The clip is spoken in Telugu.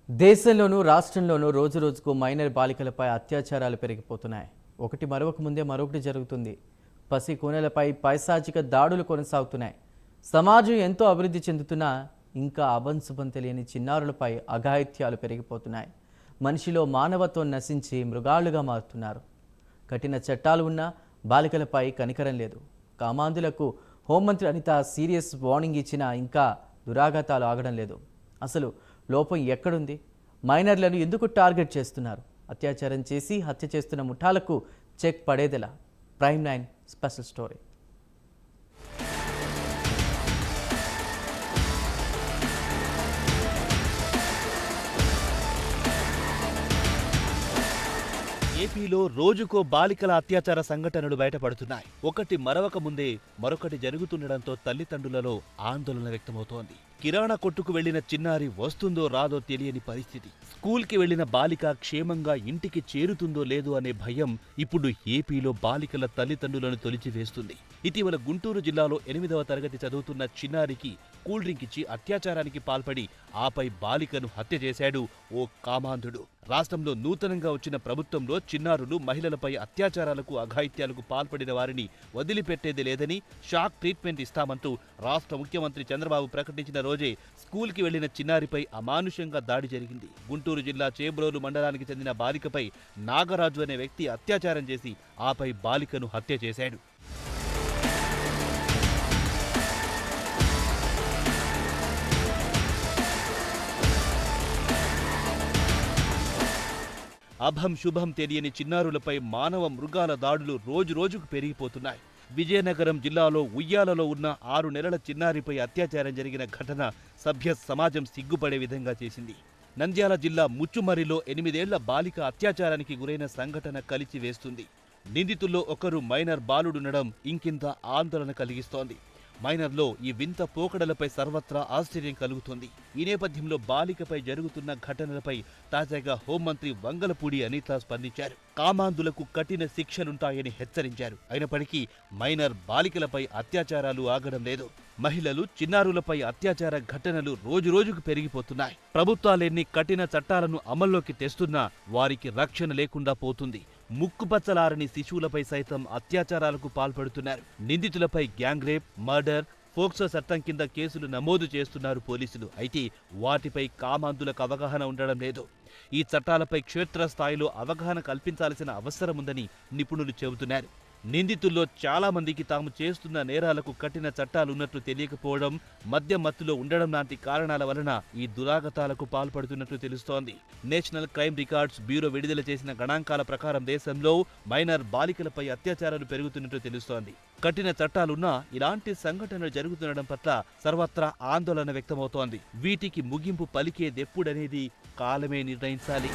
దేశంలోనూ రాష్ట్రంలోనూ రోజురోజుకు మైనర్ బాలికలపై అత్యాచారాలు పెరిగిపోతున్నాయి. ఒకటి మరొక ముందే మరొకటి జరుగుతుంది. పసి కూనలపై పైశాచిక దాడులు కొనసాగుతున్నాయి. సమాజం ఎంతో అభివృద్ధి చెందుతున్నా ఇంకా అభంశుభం తెలియని చిన్నారులపై అఘాయిత్యాలు పెరిగిపోతున్నాయి. మనిషిలో మానవత్వం నశించి మృగాళ్లుగా మారుతున్నారు. కఠిన చట్టాలు ఉన్నా బాలికలపై కనికరం లేదు. కామాంధులకు హోంమంత్రి అనిత సీరియస్ వార్నింగ్ ఇచ్చినా ఇంకా దురాఘాతాలు ఆగడం లేదు. అసలు లోపం ఎక్కడుంది? మైనర్లను ఎందుకు టార్గెట్ చేస్తున్నారు? అత్యాచారం చేసి హత్య చేస్తున్న ముఠాలకు చెక్ పడేదెలా? Prime 9 special story. ఏపీలో రోజుకో బాలికల అత్యాచార సంఘటనలు బయటపడుతున్నాయి. ఒకటి మరవక ముందే మరొకటి జరుగుతుండడంతో తల్లిదండ్రులలో ఆందోళన వ్యక్తమవుతోంది. కిరాణా కొట్టుకు వెళ్లిన చిన్నారి వస్తుందో రాదో తెలియని పరిస్థితి. స్కూల్కి వెళ్లిన బాలిక క్షేమంగా ఇంటికి చేరుతుందో లేదో అనే భయం ఇప్పుడు ఏపీలో బాలికల తల్లిదండ్రులను తొలిచివేస్తుంది. ఇటీవల గుంటూరు జిల్లాలో 8వ తరగతి చదువుతున్న చిన్నారికి కూల్ డ్రింక్ ఇచ్చి అత్యాచారానికి పాల్పడి ఆపై బాలికను హత్య చేశాడు ఓ కామాంధుడు. రాష్ట్రంలో నూతనంగా వచ్చిన ప్రభుత్వంలో చిన్నారులు, మహిళలపై అత్యాచారాలకు, అఘాయిత్యాలకు పాల్పడిన వారిని వదిలిపెట్టేది లేదని, షాక్ ట్రీట్మెంట్ ఇస్తామంటూ రాష్ట్ర ముఖ్యమంత్రి చంద్రబాబు ప్రకటించిన రోజే స్కూల్కి వెళ్లిన చిన్నారిపై అమానుషంగా దాడి జరిగింది. గుంటూరు జిల్లా చేబ్రోలు మండలానికి చెందిన బాలికపై నాగరాజు అనే వ్యక్తి అత్యాచారం చేసి ఆపై బాలికను హత్య చేశాడు. అభం శుభం తెలియని చిన్నారులపై మానవ మృగాల దాడులు రోజురోజుకు పెరిగిపోతున్నాయి. విజయనగరం జిల్లాలో ఉయ్యాలలో ఉన్న 6 నెలల చిన్నారిపై అత్యాచారం జరిగిన ఘటన సభ్య సమాజం సిగ్గుపడే విధంగా చేసింది. నంద్యాల జిల్లా ముచ్చుమర్రిలో 8 ఏళ్ల బాలిక అత్యాచారానికి గురైన సంఘటన కలిచివేస్తుంది. నిందితుల్లో ఒకరు మైనర్ బాలుడుండడం ఇంకింత ఆందోళన కలిగిస్తోంది. మైనర్లో ఈ వింత పోకడలపై సర్వత్రా ఆశ్చర్యం కలుగుతోంది. ఈ నేపథ్యంలో బాలికపై జరుగుతున్న ఘటనలపై తాజాగా హోంమంత్రి వంగలపూడి అనిత స్పందించారు. కామాంధులకు కఠిన శిక్షలుంటాయని హెచ్చరించారు. అయినప్పటికీ మైనర్ బాలికలపై అత్యాచారాలు ఆగడం లేదు. మహిళలు, చిన్నారులపై అత్యాచార ఘటనలు రోజురోజుకు పెరిగిపోతున్నాయి. ప్రభుత్వాలెన్ని కఠిన చట్టాలను అమల్లోకి తెస్తున్నా వారికి రక్షణ లేకుండా పోతుంది. ముక్కుపచ్చలారని శిశువులపై సైతం అత్యాచారాలకు పాల్పడుతున్నారు. నిందితులపై గ్యాంగ్ రేప్, మర్డర్, పోక్సో చట్టం కింద కేసులు నమోదు చేస్తున్నారు పోలీసులు. అయితే వాటిపై కామాంధులకు అవగాహన ఉండడం లేదు. ఈ చట్టాలపై క్షేత్రస్థాయిలో అవగాహన కల్పించాల్సిన అవసరముందని నిపుణులు చెబుతున్నారు. నిందితుల్లో చాలా మందికి తాము చేస్తున్న నేరాలకు కఠిన చట్టాలున్నట్లు తెలియకపోవడం, మద్యం మత్తులో ఉండడం లాంటి కారణాల వలన ఈ దురాగతాలకు పాల్పడుతున్నట్లు తెలుస్తోంది. నేషనల్ క్రైమ్ రికార్డ్స్ బ్యూరో విడుదల చేసిన గణాంకాల ప్రకారం దేశంలో మైనర్ బాలికలపై అత్యాచారాలు పెరుగుతున్నట్లు తెలుస్తోంది. కఠిన చట్టాలున్నా ఇలాంటి సంఘటనలు జరుగుతుండడం పట్ల సర్వత్రా ఆందోళన వ్యక్తమవుతోంది. వీటికి ముగింపు పలికేదెప్పుడనేది కాలమే నిర్ణయించాలి.